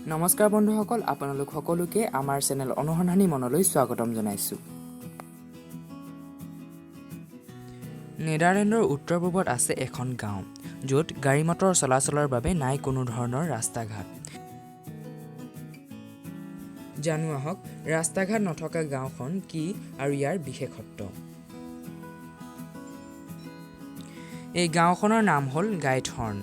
নমস্কাৰ বন্ধুসকল, আপোনালোক সকলোকে আমাৰ চেনেল অনুসন্ধানী মনলৈ স্বাগতম জনাইছোঁ। নেদাৰলেণ্ডৰ উত্তৰ পূবত আছে এখন গাঁও, য'ত গাড়ী মটৰ চলাচলৰ বাবে নাই কোনো ধৰণৰ ৰাস্তা ঘাট। জানো আহক, ৰাস্তা ঘাট নথকা গাঁওখন কি আৰু ইয়াৰ বিশেষত্ব। এই গাঁওখনৰ নাম হ'ল গাইথহৰ্ণ।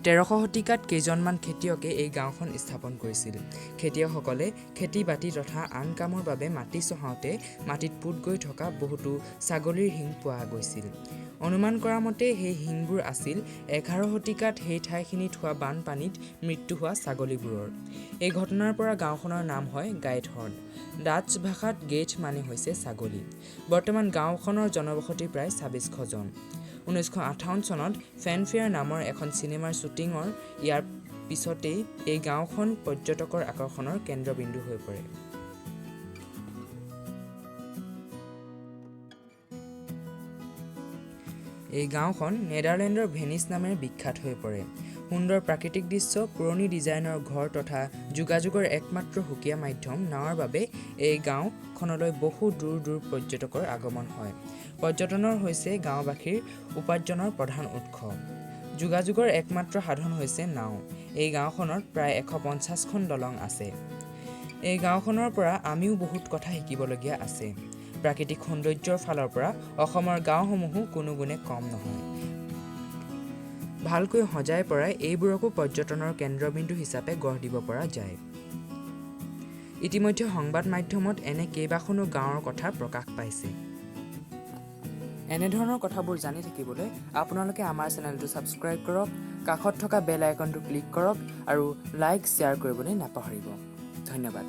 1300 শতিকাত কেইজনমান খেতিয়কে এই গাঁওখন স্থাপন কৰিছিল। খেতিয়কসকলে খেতি-বাতি তথা আন কামৰ বাবে মাটি চহাওঁতে মাটিত পোত গৈ থকা বহুতো ছাগলীৰ শিং পোৱা গৈছিল। অনুমান কৰা মতে সেই শিংবোৰ আছিল 11 শতিকাত সেই ঠাইখিনিত হোৱা বানপানীত মৃত্যু হোৱা ছাগলীবোৰৰ। এই ঘটনাৰ পৰা গাঁওখনৰ নাম হয় গাইথহৰ্ণ। ডাচ্চ ভাষাত গেইথ মানে হৈছে ছাগলী। বৰ্তমান গাঁওখনৰ জনবসতি প্ৰায় 2600 জন। 1958 চনত ফেনফেয়াৰ নামৰ এখন চিনেমাৰ শ্বুটিঙৰ ইয়াৰ পিছতেই এই গাঁওখন পৰ্যটকৰ আকৰ্ষণৰ কেন্দ্ৰবিন্দু হৈ পৰে। এই গাঁওখন নেদাৰলেণ্ডৰ ভেনিছ নামেৰে বিখ্যাত হৈ পৰে। সুন্দৰ প্ৰাকৃতিক দৃশ্য, পুৰণি ডিজাইনৰ ঘৰ তথা যোগাযোগৰ একমাত্ৰ সুকীয়া মাধ্যম নাৱৰ বাবে এই গাঁওখনলৈ বহু দূৰ দূৰ পৰ্যটকৰ আগমন হয়। পৰ্যটনৰ হৈছে গাঁওবাসীৰ উপাৰ্জনৰ প্ৰধান উৎস। যোগাযোগৰ একমাত্ৰ সাধন হৈছে নাও। এই গাঁওখনত প্ৰায় 150খন দলং আছে। এই গাঁওখনৰ পৰা আমিও বহুত কথা শিকিবলগীয়া আছে। প্ৰাকৃতিক সৌন্দৰ্যৰ ফালৰ পৰা অসমৰ গাঁওসমূহো কোনো গুণে কম নহয়। ভালকৈ সজাই পৰাই এইবোৰকো পৰ্যটনৰ কেন্দ্ৰবিন্দু হিচাপে গঢ় দিব পৰা যায়। ইতিমধ্যে সংবাদ মাধ্যমত এনে কেইবাখনো গাঁৱৰ কথা প্ৰকাশ পাইছে। এনেধৰণৰ কথাবোৰ জানি থাকিবলৈ আপোনালোকে আমাৰ চেনেলটো ছাবস্ক্ৰাইব কৰক, কাষত থকা বেল আইকনটো ক্লিক কৰক আৰু লাইক শ্বেয়াৰ কৰিবলৈ নাপাহৰিব। ধন্যবাদ।